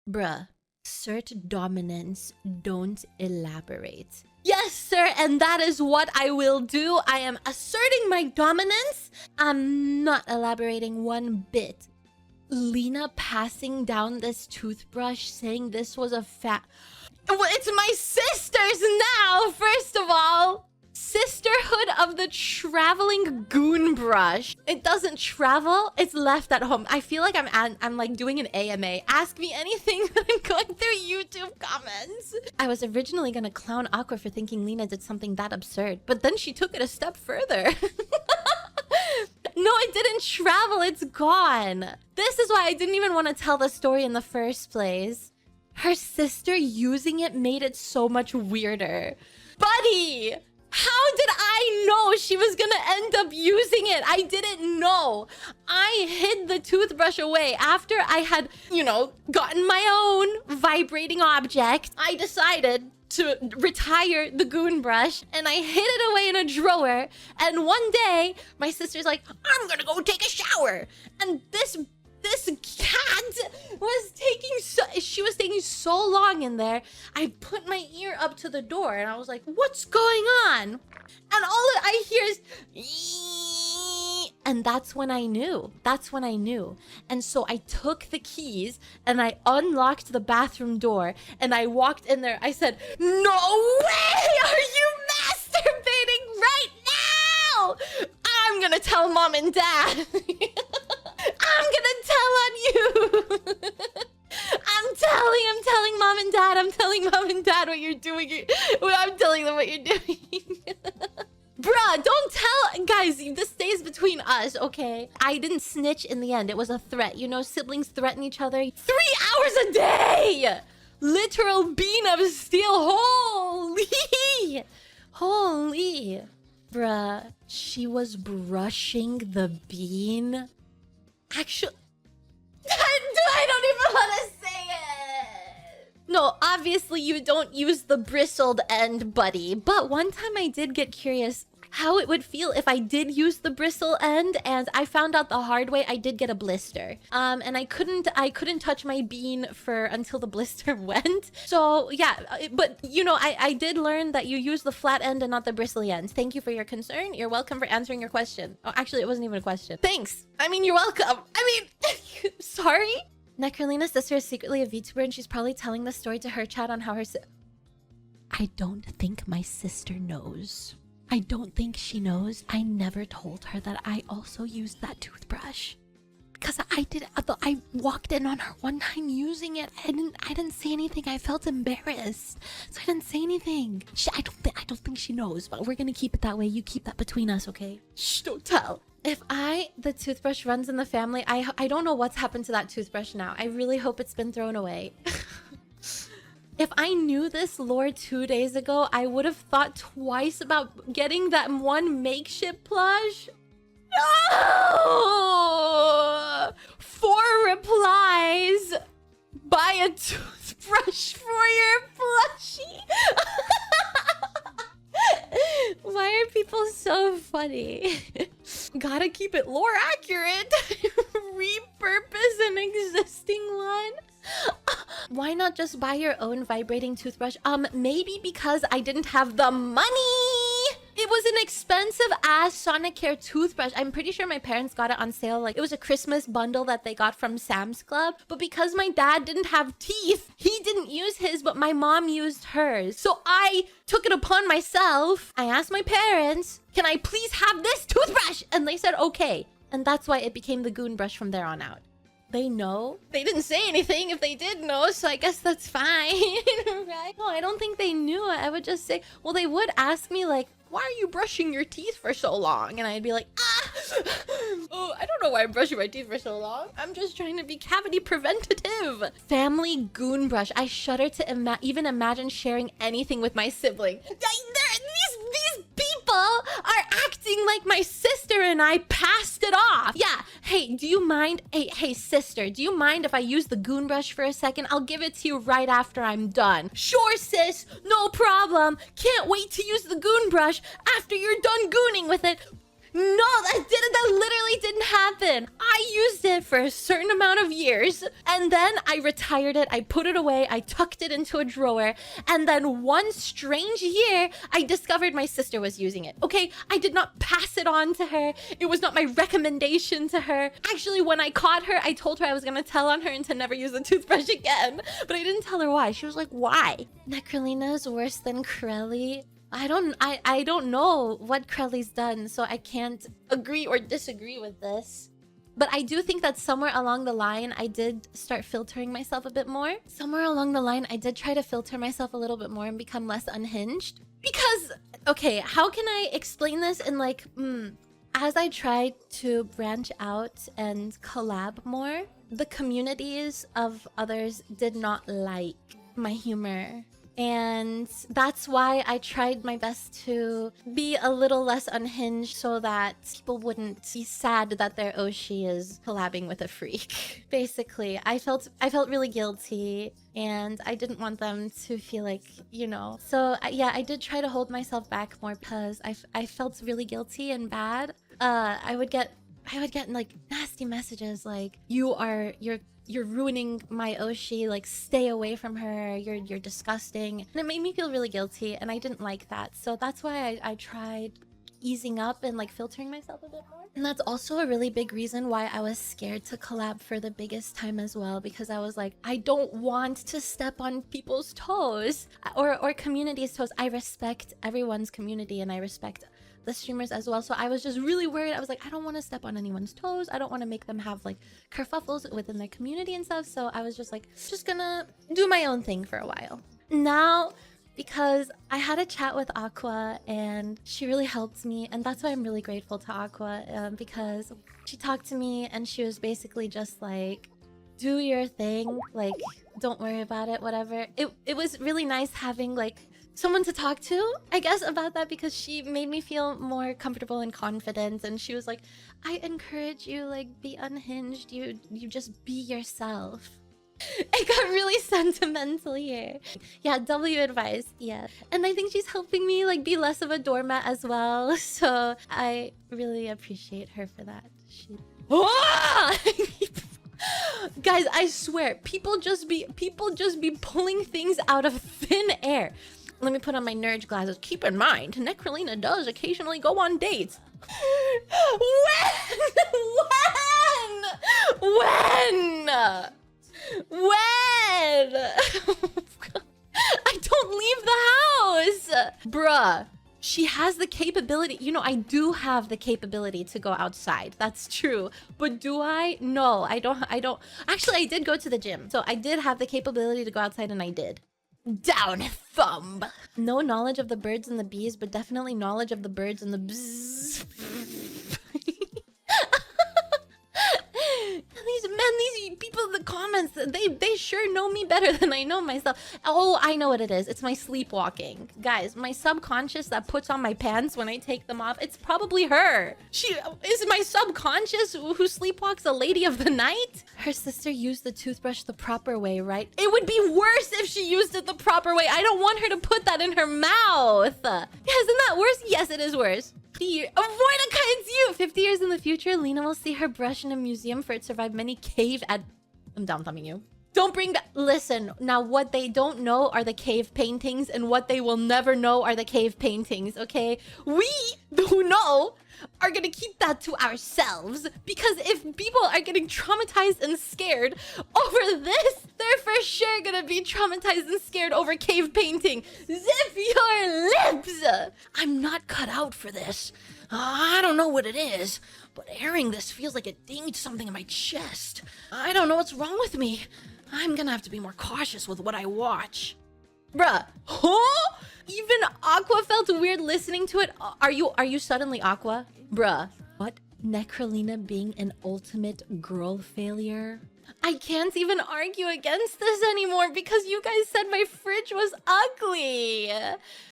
Bruh. Assert dominance, don't elaborate. Yes, sir, and that is what I will do. I am asserting my dominance. I'm not elaborating one bit. Lena passing down this toothbrush saying this was a Well, it's my sister's now, first of all. Sisterhood of the traveling GoonBrush. It doesn't travel, it's left at home. I feel like I'm like doing an AMA. Ask me anything that I'm going through YouTube comments. I was originally gonna clown Aqua for thinking Lena did something that absurd, but then she took it a step further. No, it didn't travel, it's gone. This is why I didn't even want to tell the story in the first place. Her sister using it made it so much weirder. Buddy! How did I know she was gonna end up using it? I didn't know. I hid the toothbrush away after I had, you know, gotten my own vibrating object. I decided to retire the GoonBrush and I hid it away in a drawer. And one day, my sister's like, I'm gonna go take a shower. And this cat was taking so long in there. I put my ear up to the door and I was like, what's going on? And all I hear is "Eeeeee," and that's when I knew. And so I took the keys and I unlocked the bathroom door and I walked in there. I said, no way are you masturbating right now? I'm gonna tell mom and dad. I'm gonna tell on you. I'm telling mom and dad. I'm telling mom and dad what you're doing. I'm telling them what you're doing. Bruh, don't tell. Guys, this stays between us, okay? I didn't snitch in the end. It was a threat. You know, siblings threaten each other 3 hours a day. Literal bean of steel. Holy. Bruh, she was brushing the bean. Actually, I don't even want to say it. No, obviously you don't use the bristled end, buddy. But one time I did get curious how it would feel if I did use the bristle end, and I found out the hard way. I did get a blister. And I couldn't touch my bean until the blister went. So yeah, but you know, I did learn that you use the flat end and not the bristly end. Thank you for your concern. You're welcome for answering your question. Oh, actually, it wasn't even a question. Thanks. I mean, you're welcome. I mean, sorry. Nekrolina's sister is secretly a VTuber and she's probably telling the story to her chat on how her I don't think my sister knows. I don't think she knows. I never told her that I also used that toothbrush. Because I walked in on her one time using it. I didn't say anything. I felt embarrassed. So I didn't say anything. I don't think she knows, but we're gonna keep it that way. You keep that between us, okay? Shh, don't tell. If the toothbrush runs in the family, I don't know what's happened to that toothbrush now. I really hope it's been thrown away. If I knew this lore 2 days ago, I would have thought twice about getting that one makeshift plush. No! 4 replies. Buy a toothbrush for your plushie. Why are people so funny? Gotta keep it lore accurate. Repurpose an existing one. Why not just buy your own vibrating toothbrush? Maybe because I didn't have the money. It was an expensive ass Sonicare toothbrush. I'm pretty sure my parents got it on sale. Like, it was a Christmas bundle that they got from Sam's Club. But because my dad didn't have teeth, he didn't use his, but my mom used hers. So I took it upon myself. I asked my parents, can I please have this toothbrush? And they said, okay. And that's why it became the GoonBrush from there on out. They know? They didn't say anything if they did know, so I guess that's fine, right? No, I don't think they knew. I would just say, well, they would ask me like, why are you brushing your teeth for so long? And I'd be like, oh, I don't know why I'm brushing my teeth for so long. I'm just trying to be cavity preventative. Family GoonBrush. I shudder to even imagine sharing anything with my sibling. These people are acting like my sister and I passed it off. Yeah. Hey, do you mind? Hey, sister, do you mind if I use the GoonBrush for a second? I'll give it to you right after I'm done. Sure, sis. No problem. Can't wait to use the GoonBrush after you're done gooning with it. That literally didn't happen. I used it for a certain amount of years, and then I retired it. I put it away. I tucked it into a drawer, and then one strange year, I discovered my sister was using it. Okay, I did not pass it on to her. It was not my recommendation to her. Actually, when I caught her, I told her I was gonna tell on her and to never use a toothbrush again, but I didn't tell her why. She was like, why? Nekrolina is worse than Krelly. I don't know what Krelly's done, so I can't agree or disagree with this. But I do think that somewhere along the line, I did start filtering myself a bit more. Somewhere along the line, I did try to filter myself a little bit more and become less unhinged. Because, okay, how can I explain this in like, as I tried to branch out and collab more, the communities of others did not like my humor. And that's why I tried my best to be a little less unhinged so that people wouldn't be sad that their Oshi is collabing with a freak. Basically, I felt really guilty and I didn't want them to feel like, you know. So yeah, I did try to hold myself back more because I felt really guilty and bad. I would get like nasty messages like, you're ruining my Oshi, like stay away from her, you're disgusting. And it made me feel really guilty and I didn't like that. So that's why I tried easing up and like filtering myself a bit more. And that's also a really big reason why I was scared to collab for the biggest time as well, because I was like, I don't want to step on people's toes or community's toes. I respect everyone's community and I respect the streamers as well. So I was just really worried. I was like, I don't want to step on anyone's toes. I don't want to make them have like kerfuffles within their community and stuff. So I was just like, just gonna do my own thing for a while. Now, because I had a chat with Aqua and she really helped me, and that's why I'm really grateful to Aqua, because she talked to me and she was basically just like, do your thing, like don't worry about it, whatever. It was really nice having like someone to talk to, I guess, about that, because she made me feel more comfortable and confident. And she was like, I encourage you, like, be unhinged, you just be yourself. It got really sentimental here. Yeah, W advice, yeah. And I think she's helping me like be less of a doormat as well. So I really appreciate her for that. Guys, I swear, people just be pulling things out of thin air. Let me put on my nerd glasses. Keep in mind, Nekrolina does occasionally go on dates. When? I don't leave the house. Bruh. She has the capability. You know, I do have the capability to go outside. That's true. But do I? No, I don't. Actually, I did go to the gym. So I did have the capability to go outside and I did. Down thumb. No knowledge of the birds and the bees, but definitely knowledge of the birds and the bzzz. These people in the comments, they sure know me better than I know myself. Oh, I know what it is. It's my sleepwalking. Guys, my subconscious that puts on my pants when I take them off, it's probably her. She is my subconscious who sleepwalks a lady of the night. Her sister used the toothbrush the proper way, right? It would be worse if she used it the proper way. I don't want her to put that in her mouth. Yeah, isn't that worse? Yes, it is worse. Avoid a kind you. 50 years in the future, Lena will see her brush in a museum for it survived many cave ad... I'm down thumbing you. Don't bring that. Listen, now what they don't know are the cave paintings, and what they will never know are the cave paintings, okay? We, who know, are gonna keep that to ourselves, because if people are getting traumatized and scared over this, they're for sure gonna be traumatized and scared over cave painting. Zip your lips! I'm not cut out for this. I don't know what it is, but airing this feels like it dinged something in my chest. I don't know what's wrong with me. I'm gonna have to be more cautious with what I watch. Bruh. Huh? Even Aqua felt weird listening to it. Are you suddenly Aqua? Bruh. What? Nekrolina being an ultimate girl failure? I can't even argue against this anymore because you guys said my fridge was ugly.